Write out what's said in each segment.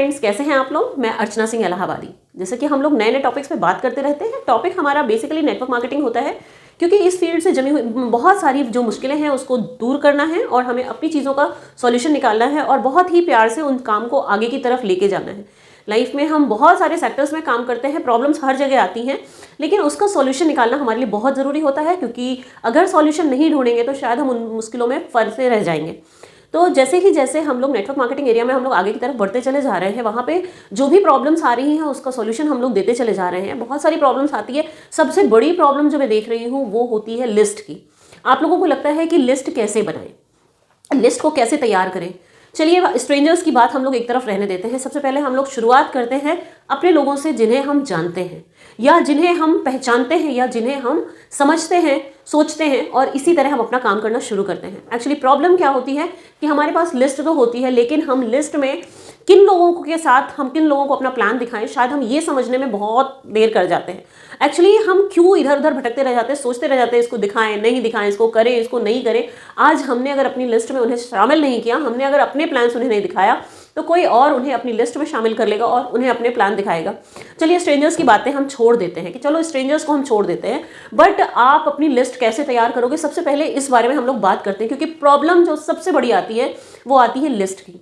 Friends, कैसे हैं आप लोग? मैं अर्चना सिंह इलाहाबादी। जैसे कि हम लोग नए नए टॉपिक्स पे बात करते रहते हैं। टॉपिक हमारा बेसिकली नेटवर्क मार्केटिंग होता है, क्योंकि इस फील्ड से जमी हुई बहुत सारी जो मुश्किलें हैं उसको दूर करना है और हमें अपनी चीज़ों का सॉल्यूशन निकालना है और बहुत ही प्यार से उन काम को आगे की तरफ लेके जाना है। लाइफ में हम बहुत सारे सेक्टर्स में काम करते हैं, प्रॉब्लम्स हर जगह आती हैं, लेकिन उसका सॉल्यूशन निकालना हमारे लिए बहुत ज़रूरी होता है, क्योंकि अगर सॉल्यूशन नहीं ढूंढेंगे तो शायद हम उन मुश्किलों में फंसे रह जाएंगे। तो जैसे हम लोग नेटवर्क मार्केटिंग एरिया में हम लोग आगे की तरफ बढ़ते चले जा रहे हैं, वहाँ पे जो भी प्रॉब्लम्स आ रही हैं उसका सॉल्यूशन हम लोग देते चले जा रहे हैं। बहुत सारी प्रॉब्लम्स आती है। सबसे बड़ी प्रॉब्लम जो मैं देख रही हूँ वो होती है लिस्ट की। आप लोगों को लगता है कि लिस्ट कैसे बनाएं, लिस्ट को कैसे तैयार करें। चलिए, स्ट्रेंजर्स की बात हम लोग एक तरफ रहने देते हैं। सबसे पहले हम लोग शुरुआत करते हैं अपने लोगों से जिन्हें हम जानते हैं या जिन्हें हम पहचानते हैं या जिन्हें हम समझते हैं, सोचते हैं, और इसी तरह हम अपना काम करना शुरू करते हैं। एक्चुअली प्रॉब्लम क्या होती है कि हमारे पास लिस्ट तो होती है, लेकिन हम लिस्ट में किन लोगों के साथ हम किन लोगों को अपना प्लान दिखाएं, शायद हम ये समझने में बहुत देर कर जाते हैं। एक्चुअली हम क्यों इधर उधर भटकते रह जाते हैं, सोचते रह जाते हैं इसको दिखाएं नहीं दिखाएं, इसको करें इसको नहीं करें। आज हमने अगर अपनी लिस्ट में उन्हें शामिल नहीं किया, हमने अगर अपने प्लान्स उन्हें नहीं दिखाया, तो कोई और उन्हें अपनी लिस्ट में शामिल कर लेगा और उन्हें अपने प्लान दिखाएगा। चलिए, स्ट्रेंजर्स की बातें हम छोड़ देते हैं कि चलो स्ट्रेंजर्स को हम छोड़ देते हैं, बट आप अपनी लिस्ट कैसे तैयार करोगे, सबसे पहले इस बारे में हम लोग बात करते हैं। क्योंकि प्रॉब्लम जो सबसे बड़ी आती है वो आती है लिस्ट की।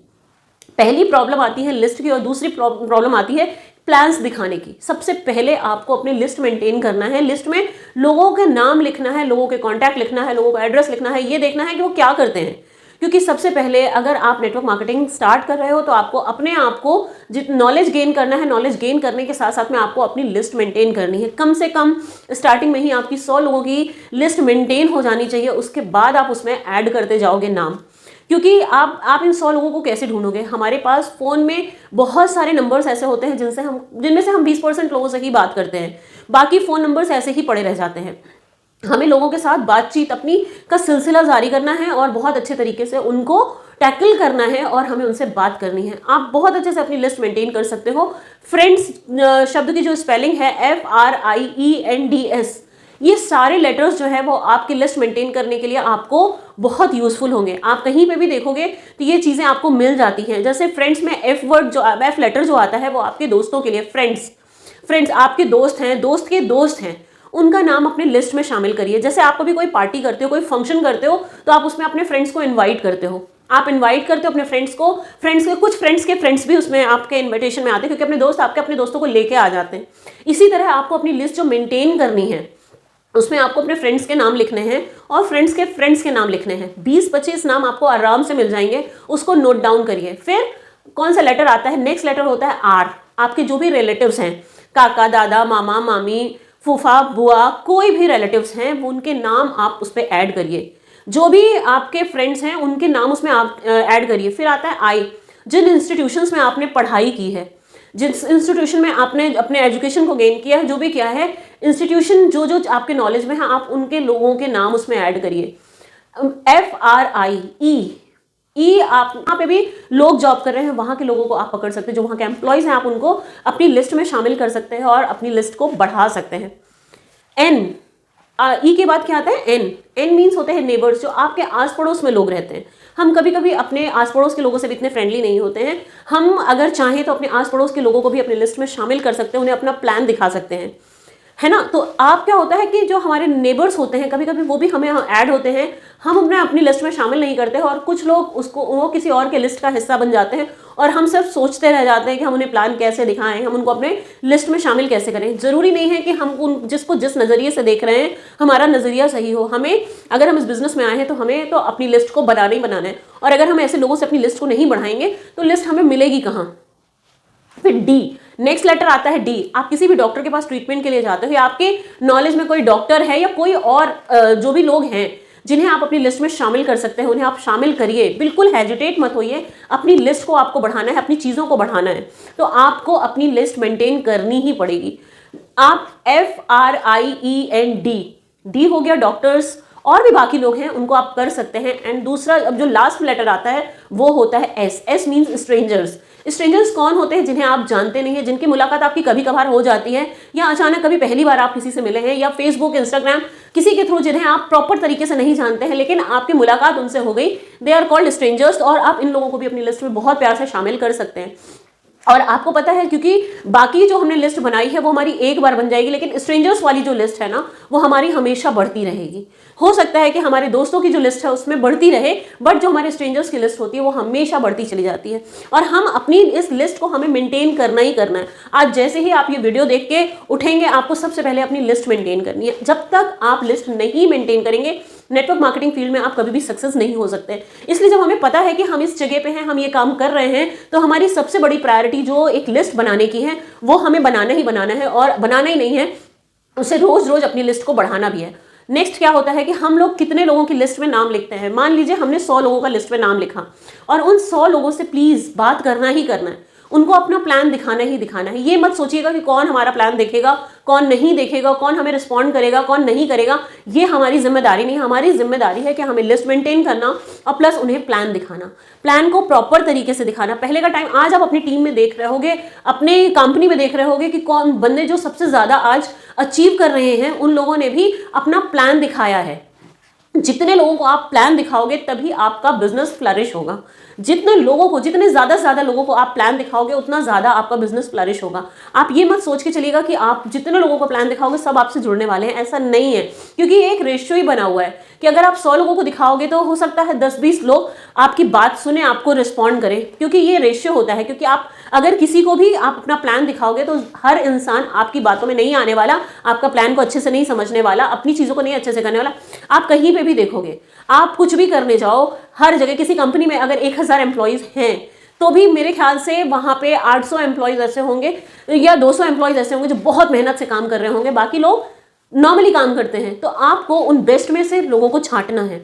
पहली प्रॉब्लम आती है लिस्ट की और दूसरी प्रॉब्लम आती है प्लान्स दिखाने की। सबसे पहले आपको अपनी लिस्ट मेंटेन करना है। लिस्ट में लोगों के नाम लिखना है, लोगों के कॉन्टैक्ट लिखना है, लोगों का एड्रेस लिखना है, ये देखना है कि वो क्या करते हैं। क्योंकि सबसे पहले अगर आप नेटवर्क मार्केटिंग स्टार्ट कर रहे हो तो आपको अपने आप को जितना नॉलेज गेन करना है, नॉलेज गेन करने के साथ साथ में आपको अपनी लिस्ट मेंटेन करनी है। कम से कम स्टार्टिंग में ही आपकी 100 लोगों की लिस्ट मेंटेन हो जानी चाहिए। उसके बाद आप उसमें ऐड करते जाओगे नाम। क्योंकि आप इन 100 लोगों को कैसे ढूंढोगे? हमारे पास फ़ोन में बहुत सारे नंबर्स ऐसे होते हैं जिनमें से हम 20% लोगों से ही बात करते हैं, बाकी फ़ोन नंबर्स ऐसे ही पड़े रह जाते हैं। हमें लोगों के साथ बातचीत अपनी का सिलसिला जारी करना है और बहुत अच्छे तरीके से उनको टैकल करना है और हमें उनसे बात करनी है। आप बहुत अच्छे से अपनी लिस्ट मेंटेन कर सकते हो। फ्रेंड्स शब्द की जो स्पेलिंग है FRIENDS, ये सारे लेटर्स जो है वो आपकी लिस्ट मेंटेन करने के लिए आपको बहुत यूजफुल होंगे। आप कहीं पे भी देखोगे तो ये चीज़ें आपको मिल जाती हैं। जैसे फ्रेंड्स में F लेटर जो आता है वो आपके दोस्तों के लिए, फ्रेंड्स आपके दोस्त हैं, दोस्त के दोस्त हैं, उनका नाम अपने लिस्ट में शामिल करिए। जैसे आप कभी कोई पार्टी करते हो, कोई फंक्शन करते हो, तो आप उसमें अपने फ्रेंड्स को इन्वाइट करते हो। आप इन्वाइट करते हो अपने फ्रेंड्स को, कुछ फ्रेंड्स के फ्रेंड्स भी उसमें आपके इन्विटेशन में आते हैं, क्योंकि अपने दोस्त आपके अपने दोस्तों को लेके आ जाते हैं। इसी तरह आपको अपनी लिस्ट जो मेंटेन करनी है उसमें आपको अपने फ्रेंड्स के नाम लिखने हैं और फ्रेंड्स के नाम लिखने हैं। 20-25 नाम आपको आराम से मिल जाएंगे, उसको नोट डाउन करिए। फिर कौन सा लेटर आता है? नेक्स्ट लेटर होता है R। आपके जो भी रिलेटिव्स हैं, काका, दादा, मामा, मामी, फूफा, बुआ, कोई भी रिलेटिव्स हैं, वो उनके नाम आप उस पर ऐड करिए। जो भी आपके फ्रेंड्स हैं उनके नाम उसमें आप ऐड करिए। फिर आता है I, जिन इंस्टीट्यूशंस में आपने पढ़ाई की है, जिस इंस्टीट्यूशन में आपने अपने एजुकेशन को गेन किया है, जो भी किया है, इंस्टीट्यूशन जो आपके नॉलेज में है, आप उनके लोगों के नाम उसमें ऐड करिए। FRIE, आप वहाँ पे भी लोग जॉब कर रहे हैं, वहाँ के लोगों को आप पकड़ सकते हैं, जो वहाँ के एम्प्लॉयज़ हैं, आप उनको अपनी लिस्ट में शामिल कर सकते हैं और अपनी लिस्ट को बढ़ा सकते हैं। N, ई के बाद क्या आता है? एन मीन्स होते हैं नेबर्स, जो आपके आस पड़ोस में लोग रहते हैं। हम कभी कभी अपने आस पड़ोस के लोगों से भी इतने फ्रेंडली नहीं होते हैं। हम अगर चाहें तो अपने आस पड़ोस के लोगों को भी अपनी लिस्ट में शामिल कर सकते हैं, उन्हें अपना प्लान दिखा सकते हैं, है ना। तो आप क्या होता है कि जो हमारे नेबर्स होते हैं, कभी कभी वो भी हमें ऐड होते हैं, हम उन्हें अपनी लिस्ट में शामिल नहीं करते हैं और कुछ लोग वो किसी और के लिस्ट का हिस्सा बन जाते हैं और हम सिर्फ सोचते रह जाते हैं कि हम उन्हें प्लान कैसे दिखाएं, हम उनको अपने लिस्ट में शामिल कैसे करें। ज़रूरी नहीं है कि हम जिसको जिस नज़रिए से देख रहे हैं हमारा नज़रिया सही हो। अगर हम इस बिज़नेस में आए हैं तो हमें तो अपनी लिस्ट को बनाना ही बनाना है, और अगर हम ऐसे लोगों से अपनी लिस्ट को नहीं बढ़ाएंगे तो लिस्ट हमें मिलेगी कहाँ। फिर D, नेक्स्ट लेटर आता है D। आप किसी भी डॉक्टर के पास ट्रीटमेंट के लिए जाते हो या आपके नॉलेज में कोई डॉक्टर है या कोई और जो भी लोग हैं जिन्हें आप अपनी लिस्ट में शामिल कर सकते हैं, उन्हें आप शामिल करिए। बिल्कुल हेजिटेट मत होइए, अपनी लिस्ट को आपको बढ़ाना है, अपनी चीज़ों को बढ़ाना है, तो आपको अपनी लिस्ट मेंटेन करनी ही पड़ेगी। आप FRIEND, D हो गया डॉक्टर्स, और भी बाकी लोग हैं उनको आप कर सकते हैं। एंड दूसरा अब जो लास्ट लेटर आता है वो होता है S मीन्स स्ट्रेंजर्स कौन होते हैं? जिन्हें आप जानते नहीं है, जिनकी मुलाकात आपकी कभी कभार हो जाती है या अचानक कभी पहली बार आप किसी से मिले हैं, या फेसबुक, इंस्टाग्राम, किसी के थ्रू, जिन्हें आप प्रॉपर तरीके से नहीं जानते हैं लेकिन आपकी मुलाकात उनसे हो गई। दे आर कॉल्ड स्ट्रेंजर्स, और आप इन लोगों को भी अपनी लिस्ट में बहुत प्यार से शामिल कर सकते हैं। और आपको पता है, क्योंकि बाकी जो हमने लिस्ट बनाई है वो हमारी एक बार बन जाएगी, लेकिन स्ट्रेंजर्स वाली जो लिस्ट है ना वो हमारी हमेशा बढ़ती रहेगी। हो सकता है कि हमारे दोस्तों की जो लिस्ट है उसमें बढ़ती रहे, बट जो हमारे स्ट्रेंजर्स की लिस्ट होती है वो हमेशा बढ़ती चली जाती है। और हम अपनी इस लिस्ट को हमें मेंटेन करना ही करना है। आज जैसे ही आप ये वीडियो देख के उठेंगे, आपको सबसे पहले अपनी लिस्ट मेंटेन करनी है। जब तक आप लिस्ट नहीं मेंटेन करेंगे, नेटवर्क मार्केटिंग फील्ड में आप कभी भी सक्सेस नहीं हो सकते। इसलिए जब हमें पता है कि हम इस जगह पे हैं, हम ये काम कर रहे हैं, तो हमारी सबसे बड़ी प्रायोरिटी जो एक लिस्ट बनाने की है वो हमें बनाना ही बनाना है, और बनाना ही नहीं है, उसे रोज रोज अपनी लिस्ट को बढ़ाना भी है। नेक्स्ट क्या होता है कि हम लोग कितने लोगों की लिस्ट में नाम लिखते हैं। मान लीजिए हमने 100 लोगों का लिस्ट में नाम लिखा, और उन 100 लोगों से प्लीज बात करना ही करना है, उनको अपना प्लान दिखाना ही दिखाना है। ये मत सोचिएगा कि कौन हमारा प्लान देखेगा, कौन नहीं देखेगा, कौन हमें रिस्पॉन्ड करेगा, कौन नहीं करेगा। ये हमारी जिम्मेदारी नहीं, हमारी जिम्मेदारी है कि हमें लिस्ट मेंटेन करना और प्लस उन्हें प्लान दिखाना, प्लान को प्रॉपर तरीके से दिखाना। पहले का टाइम आज आप अपनी टीम में देख रहे होगे, अपने कंपनी में देख रहे होगे कि कौन बंदे जो सबसे ज्यादा आज अचीव कर रहे हैं, उन लोगों ने भी अपना प्लान दिखाया है। जितने लोगों को आप प्लान दिखाओगे तभी आपका बिजनेस फ्लरिश होगा। जितने लोगों को, जितने ज्यादा से ज्यादा लोगों को आप प्लान दिखाओगे, उतना ज्यादा आपका बिजनेस फ्लरिश होगा। आप ये मत सोच के चलिएगा कि आप जितने लोगों को प्लान दिखाओगे सब आपसे जुड़ने वाले हैं, ऐसा नहीं है। क्योंकि ये एक रेशियो ही बना हुआ है कि अगर आप 100 लोगों को दिखाओगे तो हो सकता है 10-20 लोग आपकी बात सुने, आपको रिस्पॉन्ड करें, क्योंकि ये रेशियो होता है। क्योंकि आप अगर किसी को भी आप अपना प्लान दिखाओगे तो हर इंसान आपकी बातों में नहीं आने वाला, आपका प्लान को अच्छे से नहीं समझने वाला, अपनी चीजों को नहीं अच्छे से करने वाला। आप कहीं पे भी देखोगे, आप कुछ भी करने जाओ, हर जगह किसी कंपनी में अगर 1000 एम्प्लॉइज हैं तो भी मेरे ख्याल से वहां पे 800 एम्प्लॉइज ऐसे होंगे या 200 एम्प्लॉइज ऐसे होंगे जो बहुत मेहनत से काम कर रहे होंगे, बाकी लोग नॉर्मली काम करते हैं। तो आपको उन बेस्ट में से लोगों को छांटना है,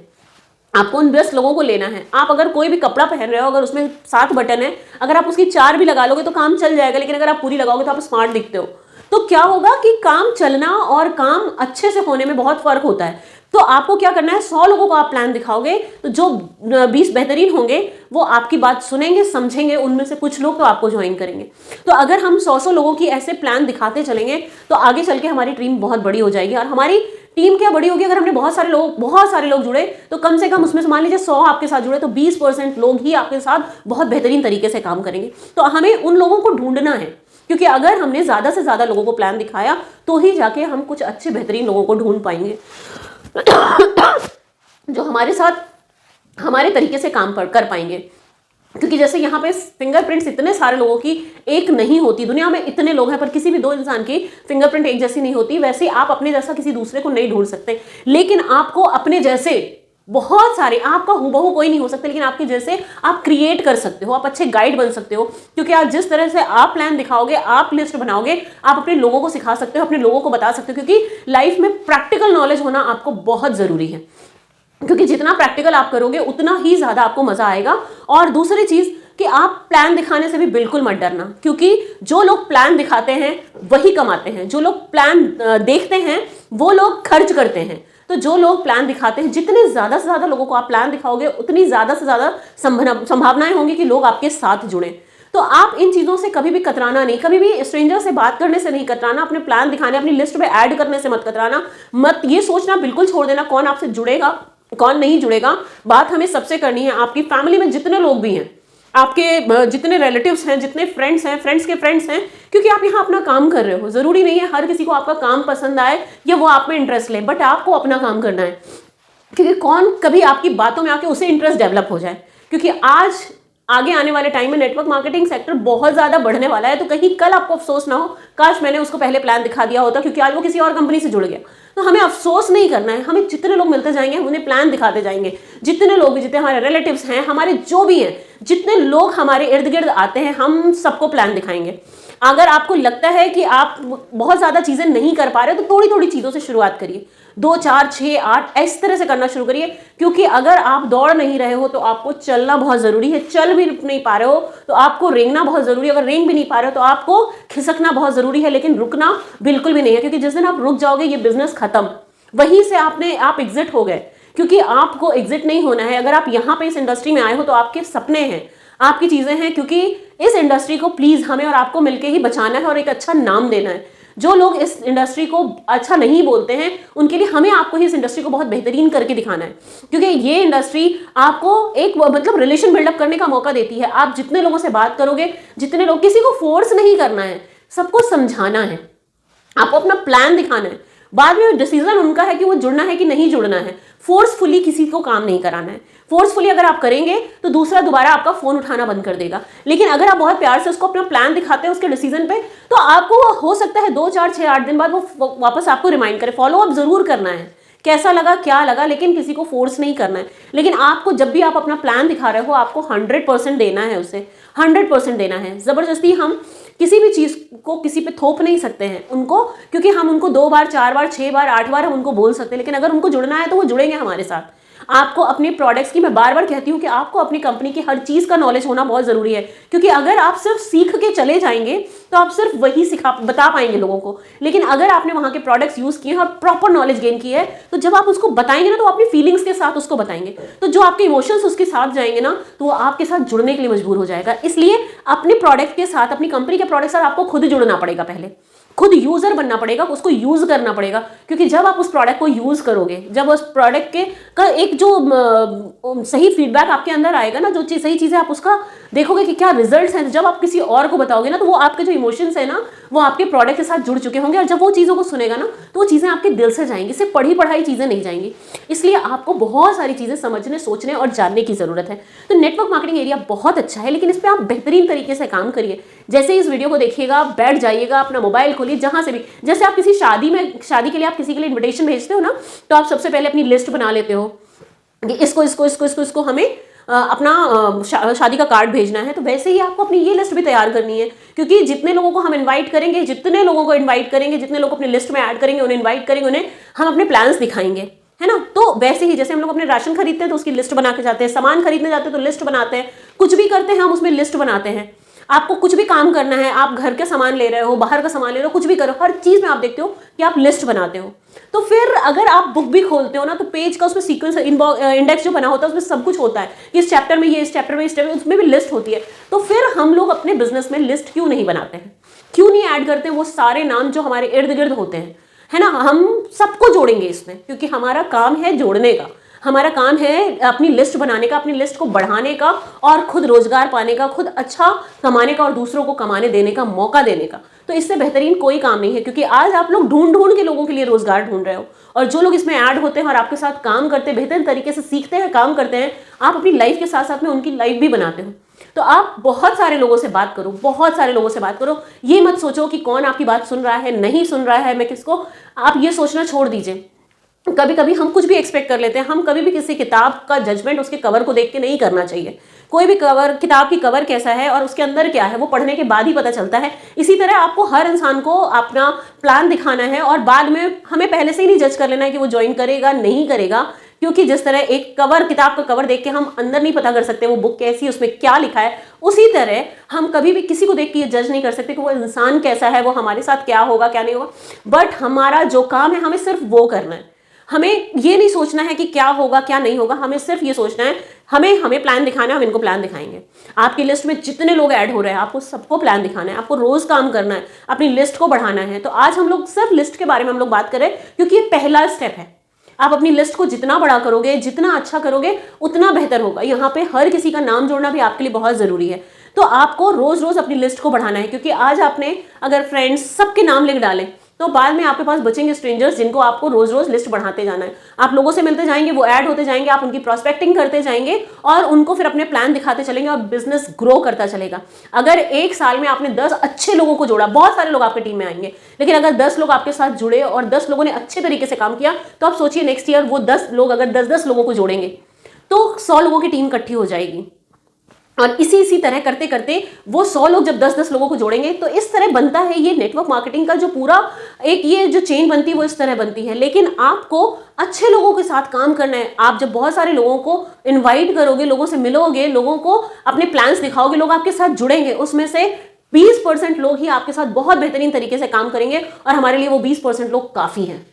आपको उन बेस्ट लोगों को लेना है। आप अगर कोई भी कपड़ा पहन रहे हो, अगर उसमें 7 बटन है, अगर आप उसकी 4 भी लगा लोगे तो काम चल जाएगा, लेकिन अगर आप पूरी लगाओगे तो आप स्मार्ट दिखते हो। तो क्या होगा कि काम चलना और काम अच्छे से होने में बहुत फर्क होता है। तो आपको क्या करना है, 100 लोगों को आप प्लान दिखाओगे तो जो 20 बेहतरीन होंगे वो आपकी बात सुनेंगे, समझेंगे, उनमें से कुछ लोग तो आपको ज्वाइन करेंगे। तो अगर हम 100 लोगों की ऐसे प्लान दिखाते चलेंगे तो आगे चल के हमारी टीम बहुत बड़ी हो जाएगी। और हमारी टीम क्या बड़ी होगी, अगर हमने बहुत सारे लोग जुड़े तो कम से कम उसमें से मान लीजिए 100 आपके साथ जुड़े तो 20% लोग ही आपके साथ बहुत बेहतरीन तरीके से काम करेंगे। तो हमें उन लोगों को ढूंढना है, क्योंकि अगर हमने ज्यादा से ज्यादा लोगों को प्लान दिखाया तो ही जाके हम कुछ अच्छे बेहतरीन लोगों को ढूंढ पाएंगे जो हमारे साथ हमारे तरीके से काम कर पाएंगे। क्योंकि जैसे यहाँ पे फिंगरप्रिंट्स इतने सारे लोगों की एक नहीं होती, दुनिया में इतने लोग हैं पर किसी भी 2 इंसान की फिंगरप्रिंट एक जैसी नहीं होती, वैसे आप अपने जैसा किसी दूसरे को नहीं ढूंढ सकते। लेकिन आपको अपने जैसे बहुत सारे, आपका हूबहू कोई नहीं हो सकता, लेकिन आपके जैसे आप क्रिएट कर सकते हो, आप अच्छे गाइड बन सकते हो। क्योंकि आज जिस तरह से आप प्लान दिखाओगे, आप लिस्ट बनाओगे, आप अपने लोगों को सिखा सकते हो, अपने लोगों को बता सकते हो। क्योंकि लाइफ में प्रैक्टिकल नॉलेज होना आपको बहुत जरूरी है, क्योंकि जितना प्रैक्टिकल आप करोगे उतना ही ज्यादा आपको मजा आएगा। और दूसरी चीज कि आप प्लान दिखाने से भी बिल्कुल मत डरना, क्योंकि जो लोग प्लान दिखाते हैं वही कमाते हैं, जो लोग प्लान देखते हैं वो लोग खर्च करते हैं। तो जो लोग प्लान दिखाते हैं, जितने ज्यादा से ज्यादा लोगों को आप प्लान दिखाओगे उतनी ज्यादा से ज्यादा संभावनाएं होंगी कि लोग आपके साथ जुड़े। तो आप इन चीजों से कभी भी कतराना नहीं, कभी भी स्ट्रेंजर से बात करने से नहीं कतराना, अपने प्लान दिखाने, अपनी लिस्ट में ऐड करने से मत कतराना। मत ये सोचना बिल्कुल छोड़ देना कौन आपसे जुड़ेगा कौन नहीं जुड़ेगा। बात हमें सबसे करनी है, आपकी फैमिली में जितने लोग भी हैं, आपके जितने रिलेटिव्स हैं, जितने फ्रेंड्स हैं, फ्रेंड्स के फ्रेंड्स हैं, क्योंकि आप यहाँ अपना काम कर रहे हो। जरूरी नहीं है हर किसी को आपका काम पसंद आए या वो आप में इंटरेस्ट ले, बट आपको अपना काम करना है। क्योंकि कौन कभी आपकी बातों में आके उसे इंटरेस्ट डेवलप हो जाए। क्योंकि आज आगे आने वाले टाइम में नेटवर्क मार्केटिंग सेक्टर बहुत ज्यादा बढ़ने वाला है। तो कहीं कल आपको अफसोस ना हो काश मैंने उसको पहले प्लान दिखा दिया होता, क्योंकि आज वो किसी और कंपनी से जुड़ गया। तो हमें अफसोस नहीं करना है, हमें जितने लोग मिलते जाएंगे हम उन्हें प्लान दिखाते जाएंगे। जितने लोग भी, जितने हमारे रिलेटिव्स हैं, हमारे जो भी हैं, जितने लोग हमारे इर्द गिर्द आते हैं, हम सबको प्लान दिखाएंगे। अगर आपको लगता है कि आप बहुत ज्यादा चीजें नहीं कर पा रहे तो थोड़ी थोड़ी चीजों से शुरुआत करिए, 2, 4, 6, 8 इस तरह से करना शुरू करिए। क्योंकि अगर आप दौड़ नहीं रहे हो तो आपको चलना बहुत जरूरी है। चल भी नहीं पा रहे हो तो आपको रेंगना बहुत जरूरी है। अगर रेंग भी नहीं पा रहे हो तो आपको खिसकना बहुत जरूरी है, लेकिन रुकना बिल्कुल भी नहीं है। क्योंकि जिस दिन आप रुक जाओगे ये बिजनेस खत्म, वहीं से आप एग्जिट हो गए। क्योंकि आपको एग्जिट नहीं होना है। अगर आप यहाँ पे इस इंडस्ट्री में आए हो तो आपके सपने हैं, आपकी चीजें हैं। क्योंकि इस इंडस्ट्री को प्लीज हमें और आपको मिलकर ही बचाना है और एक अच्छा नाम देना है। जो लोग इस इंडस्ट्री को अच्छा नहीं बोलते हैं उनके लिए हमें आपको ही इस इंडस्ट्री को बहुत बेहतरीन करके दिखाना है, क्योंकि ये इंडस्ट्री आपको एक मतलब रिलेशन बिल्डअप करने का मौका देती है। आप जितने लोगों से बात करोगे, जितने लोग, किसी को फोर्स नहीं करना है, सबको समझाना है, आपको अपना प्लान दिखाना है। बाद में डिसीजन उनका है कि वो जुड़ना है कि नहीं जुड़ना है। फोर्सफुली किसी को काम नहीं कराना है। फोर्सफुली अगर आप करेंगे तो दूसरा दोबारा आपका फोन उठाना बंद कर देगा। लेकिन अगर आप बहुत प्यार से उसको अपना प्लान दिखाते हैं उसके डिसीजन पे, तो आपको हो सकता है 2, 4, 6, 8 दिन बाद वो वापस आपको रिमाइंड करे। फॉलो अप जरूर करना है, कैसा लगा क्या लगा, लेकिन किसी को फोर्स नहीं करना है। लेकिन आपको जब भी आप अपना प्लान दिखा रहे हो, आपको 100% देना है, उसे 100% देना है। जबरदस्ती हम किसी भी चीज को किसी पे थोप नहीं सकते हैं उनको, क्योंकि हम उनको 2 बार 4 बार 6 बार 8 बार हम उनको बोल सकते हैं, लेकिन अगर उनको जुड़ना है तो वो जुड़ेंगे हमारे साथ। आपको अपने प्रोडक्ट्स की, मैं बार बार कहती हूँ कि आपको अपनी कंपनी की हर चीज का नॉलेज होना बहुत जरूरी है, क्योंकि अगर आप सिर्फ सीख के चले जाएंगे तो आप सिर्फ वही बता पाएंगे लोगों को। लेकिन अगर आपने वहां के प्रोडक्ट्स यूज किए और प्रॉपर नॉलेज गेन की है, तो जब आप उसको बताएंगे ना, तो अपनी फीलिंग्स के साथ उसको बताएंगे, तो जो आपके इमोशंस उसके साथ जाएंगे ना, तो वो आपके साथ जुड़ने के लिए मजबूर हो जाएगा। इसलिए अपने प्रोडक्ट के साथ, अपनी कंपनी के प्रोडक्ट के साथ आपको खुद जुड़ना पड़ेगा, पहले खुद यूजर बनना पड़ेगा, उसको यूज करना पड़ेगा। क्योंकि जब आप उस प्रोडक्ट को यूज करोगे, जब उस प्रोडक्ट के का एक जो सही फीडबैक आपके अंदर आएगा ना, जो सही चीजें आप उसका देखोगे कि क्या रिजल्ट्स हैं, जब आप किसी और को बताओगे ना, तो वो आपके जो इमोशंस है ना, वो आपके प्रोडक्ट के साथ जुड़ चुके होंगे। और जब वो चीज़ों को सुनेगा ना, तो वो चीज़ें आपके दिल से जाएंगी, सिर्फ पढ़ी पढ़ाई चीज़ें नहीं जाएंगी। इसलिए आपको बहुत सारी चीज़ें समझने, सोचने और जानने की ज़रूरत है। तो नेटवर्क मार्केटिंग एरिया बहुत अच्छा है, लेकिन इस पर आप बेहतरीन तरीके से काम करिए। जैसे इस वीडियो को देखिएगा, बैठ जाइएगा, अपना मोबाइल खोलिए, जहाँ से भी, जैसे आप किसी शादी के लिए आप किसी के लिए इन्विटेशन भेजते हो ना, तो आप सबसे पहले अपनी लिस्ट बना लेते हो कि इसको हमें अपना शादी का कार्ड भेजना है। तो वैसे ही आपको अपनी ये लिस्ट भी तैयार करनी है, क्योंकि जितने लोगों को हम इनवाइट करेंगे, जितने लोगों को अपनी लिस्ट में ऐड करेंगे, उन्हें इनवाइट करेंगे, उन्हें हम अपने प्लान्स दिखाएंगे, है ना। तो वैसे ही जैसे हम लोग अपने राशन खरीदते हैं तो उसकी लिस्ट बना के जाते हैं, सामान खरीदने जाते हैं तो लिस्ट बनाते हैं, कुछ भी करते हैं हम उसमें लिस्ट बनाते हैं। आपको कुछ भी काम करना है, आप घर के सामान ले रहे हो, बाहर का सामान ले रहे हो, कुछ भी करो, हर चीज में आप देखते हो कि आप लिस्ट बनाते हो। तो फिर अगर आप बुक भी खोलते हो ना, तो पेज का उसमें सीक्वेंस इंडेक्स जो बना होता है, उसमें सब कुछ होता है, इस चैप्टर में ये, इस चैप्टर में, इस चैप्टर में, उसमें भी लिस्ट होती है। तो फिर हम लोग अपने बिजनेस में लिस्ट क्यों नहीं बनाते हैं, क्यों नहीं ऐड करते हैं वो सारे नाम जो हमारे इर्द गिर्द होते हैं, है ना। हम सबको जोड़ेंगे इसमें, क्योंकि हमारा काम है जोड़ने का, हमारा काम है अपनी लिस्ट बनाने का, अपनी लिस्ट को बढ़ाने का, और खुद रोजगार पाने का, खुद अच्छा कमाने का और दूसरों को कमाने देने का मौका देने का। तो इससे बेहतरीन कोई काम नहीं है, क्योंकि आज आप लोग ढूंढ ढूंढ के लोगों के लिए रोजगार ढूंढ रहे हो, और जो लोग इसमें ऐड होते हैं और आपके साथ काम करते हैं, बेहतर तरीके से सीखते हैं, काम करते हैं, आप अपनी लाइफ के साथ साथ में उनकी लाइफ भी बनाते हो। तो आप बहुत सारे लोगों से बात करो, बहुत सारे लोगों से बात करो। ये मत सोचो कि कौन आपकी बात सुन रहा है, नहीं सुन रहा है, मैं किसको, आप ये सोचना छोड़ दीजिए। कभी कभी हम कुछ भी एक्सपेक्ट कर लेते हैं, हम कभी भी किसी किताब का जजमेंट उसके कवर को देख के नहीं करना चाहिए। कोई भी कवर, किताब की कवर कैसा है और उसके अंदर क्या है, वो पढ़ने के बाद ही पता चलता है। इसी तरह आपको हर इंसान को अपना प्लान दिखाना है, और बाद में हमें पहले से ही नहीं जज कर लेना है कि वो ज्वाइन करेगा नहीं करेगा, क्योंकि जिस तरह एक कवर, किताब का कवर देख के हम अंदर नहीं पता कर सकते वो बुक कैसी है, उसमें क्या लिखा है, उसी तरह हम कभी भी किसी को देख के ये जज नहीं कर सकते कि वो इंसान कैसा है, वो हमारे साथ क्या होगा क्या नहीं होगा। बट हमारा जो काम है, हमें सिर्फ वो करना है। हमें ये नहीं सोचना है कि क्या होगा क्या नहीं होगा, हमें सिर्फ ये सोचना है, हमें प्लान दिखाना है, हम इनको प्लान दिखाएंगे। आपकी लिस्ट में जितने लोग ऐड हो रहे हैं, आपको सबको प्लान दिखाना है, आपको रोज काम करना है, अपनी लिस्ट को बढ़ाना है। तो आज हम लोग सिर्फ लिस्ट के बारे में हम लोग बात करें, क्योंकि ये पहला स्टेप है। आप अपनी लिस्ट को जितना बड़ा करोगे, जितना अच्छा करोगे, उतना बेहतर होगा। यहाँ पे हर किसी का नाम जोड़ना भी आपके लिए बहुत जरूरी है। तो आपको रोज रोज अपनी लिस्ट को बढ़ाना है, क्योंकि आज आपने अगर फ्रेंड्स सबके नाम लिख डाले, तो बाद में आपके पास बचेंगे स्ट्रेंजर्स, जिनको आपको रोज रोज लिस्ट बढ़ाते जाना है। आप लोगों से मिलते जाएंगे, वो ऐड होते जाएंगे, आप उनकी प्रोस्पेक्टिंग करते जाएंगे और उनको फिर अपने प्लान दिखाते चलेंगे, और बिजनेस ग्रो करता चलेगा। अगर एक साल में आपने 10 अच्छे लोगों को जोड़ा, बहुत सारे लोग आपकी टीम में आएंगे, लेकिन अगर 10 लोग आपके साथ जुड़े और 10 लोगों ने अच्छे तरीके से काम किया, तो आप सोचिए नेक्स्ट ईयर वो 10 लोग अगर 10-10 लोगों को जोड़ेंगे, तो 100 लोगों की टीम इकट्ठी हो जाएगी। और इसी तरह करते करते वो 100 लोग जब 10-10 लोगों को जोड़ेंगे, तो इस तरह बनता है ये नेटवर्क मार्केटिंग का जो पूरा एक ये जो चेन बनती है, वो इस तरह बनती है। लेकिन आपको अच्छे लोगों के साथ काम करना है। आप जब बहुत सारे लोगों को इन्वाइट करोगे, लोगों से मिलोगे, लोगों को अपने प्लान्स दिखाओगे, लोग आपके साथ जुड़ेंगे, उसमें से 20% लोग ही आपके साथ बहुत बेहतरीन तरीके से काम करेंगे, और हमारे लिए वो 20% लोग काफी हैं।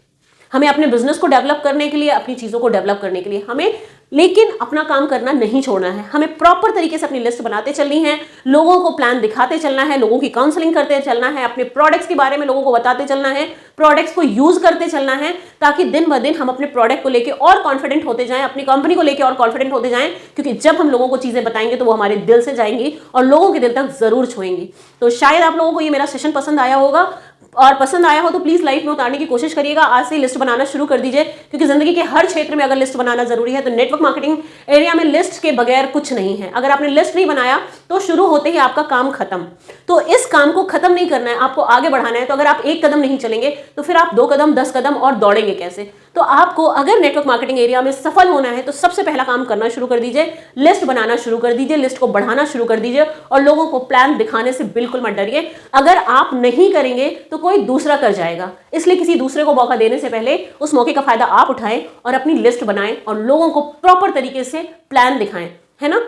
हमें अपने बिजनेस को डेवलप करने के लिए, अपनी चीज़ों को डेवलप करने के लिए हमें, लेकिन अपना काम करना नहीं छोड़ना है। हमें प्रॉपर तरीके से अपनी लिस्ट बनाते चलनी है, लोगों को प्लान दिखाते चलना है, लोगों की काउंसलिंग करते चलना है, अपने प्रोडक्ट्स के बारे में लोगों को बताते चलना है, प्रोडक्ट्स को यूज करते चलना है, ताकि दिन ब दिन हम अपने प्रोडक्ट को लेकर और कॉन्फिडेंट होते जाएं, अपनी कंपनी को लेकर और कॉन्फिडेंट होते जाएं, क्योंकि जब हम लोगों को चीजें बताएंगे तो वो हमारे दिल से जाएंगी और लोगों के दिल तक जरूर छुएंगी। तो शायद आप लोगों को ये मेरा सेशन पसंद आया होगा, और पसंद आया हो तो प्लीज लाइफ में उतारने की कोशिश करिएगा। आज से लिस्ट बनाना शुरू कर दीजिए, क्योंकि जिंदगी के हर क्षेत्र में अगर लिस्ट बनाना जरूरी है तो नेटवर्क मार्केटिंग एरिया में लिस्ट के बगैर कुछ नहीं है। अगर आपने लिस्ट नहीं बनाया तो शुरू होते ही आपका काम खत्म। तो इस काम को खत्म नहीं करना है, आपको आगे बढ़ाना है। तो अगर आप एक कदम नहीं चलेंगे तो फिर आप 2 कदम 10 कदम और दौड़ेंगे कैसे? तो आपको अगर नेटवर्क मार्केटिंग एरिया में सफल होना है तो सबसे पहला काम करना शुरू कर दीजिए, लिस्ट बनाना शुरू कर दीजिए, लिस्ट को बढ़ाना शुरू कर दीजिए और लोगों को प्लान दिखाने से बिल्कुल मत डरिए। अगर आप नहीं करेंगे तो कोई दूसरा कर जाएगा, इसलिए किसी दूसरे को मौका देने से पहले उस मौके का फायदा आप उठाएं और अपनी लिस्ट बनाएं और लोगों को प्रॉपर तरीके से प्लान दिखाएं, है ना?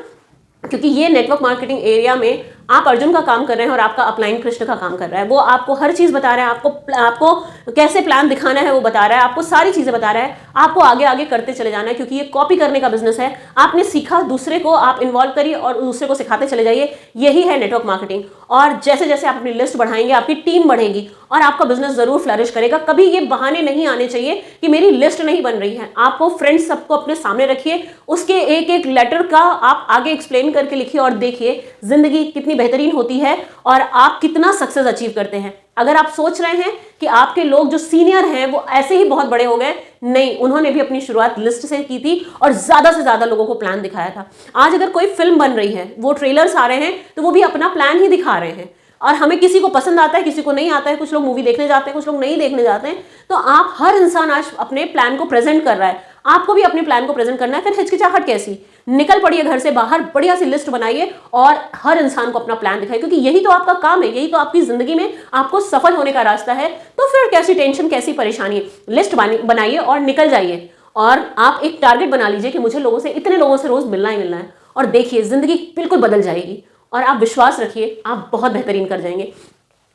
क्योंकि ये नेटवर्क मार्केटिंग एरिया में आप अर्जुन का काम कर रहे हैं और आपका अपलाइन कृष्ण का काम कर रहा है। वो आपको हर चीज बता रहा है, आपको कैसे प्लान दिखाना है वो बता रहा है, आपको सारी चीजें बता रहा है। आपको आगे आगे करते चले जाना है, क्योंकि ये कॉपी करने का बिजनेस है। आपने सीखा, दूसरे को आप इन्वॉल्व करिए और दूसरे को सिखाते चले जाइए। यही है नेटवर्क मार्केटिंग। और जैसे जैसे आप अपनी लिस्ट बढ़ाएंगे आपकी टीम बढ़ेगी और आपका बिजनेस जरूर फ्लरिश करेगा। कभी ये बहाने नहीं आने चाहिए कि मेरी लिस्ट नहीं बन रही है। आपको फ्रेंड्स सबको अपने सामने रखिए, उसके एक एक लेटर का आप आगे एक्सप्लेन करके लिखिए और देखिए जिंदगी कितनी बेहतरीन होती है और आप कितना सक्सेस अचीव करते हैं। अगर आप सोच रहे हैं कि आपके लोग जो सीनियर हैं वो ऐसे ही बहुत बड़े हो गए, नहीं, उन्होंने भी अपनी शुरुआत लिस्ट से की थी और ज्यादा से ज्यादा लोगों को प्लान दिखाया था। आज अगर कोई फिल्म बन रही है, वो ट्रेलर्स आ रहे हैं तो वो भी अपना प्लान ही दिखा रहे हैं। और हमें किसी को पसंद आता है, किसी को नहीं आता है, कुछ लोग मूवी देखने जाते हैं, कुछ लोग नहीं देखने जाते हैं। तो आप, हर इंसान आज अपने प्लान को प्रेजेंट कर रहा है, आपको भी अपने प्लान को प्रेजेंट करना है। फिर हिचकिचाहट कैसी? निकल पड़िए घर से बाहर, बढ़िया सी लिस्ट बनाइए और हर इंसान को अपना प्लान दिखाइए, क्योंकि यही तो आपका काम है, यही तो आपकी जिंदगी में आपको सफल होने का रास्ता है। तो फिर कैसी टेंशन, कैसी परेशानी? लिस्ट बनाइए और निकल जाइए। और आप एक टारगेट बना लीजिए कि मुझे लोगों से, इतने लोगों से रोज मिलना ही मिलना है, और देखिए जिंदगी बिल्कुल बदल जाएगी। और आप विश्वास रखिए, आप बहुत बेहतरीन कर जाएंगे।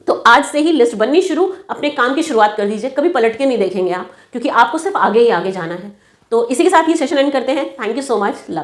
तो आज से ही लिस्ट बननी शुरू, अपने काम की शुरुआत कर दीजिए। कभी पलट के नहीं देखेंगे आप, क्योंकि आपको सिर्फ आगे ही आगे जाना है। तो इसी के साथ ये सेशन एंड करते हैं। Thank you so much, love.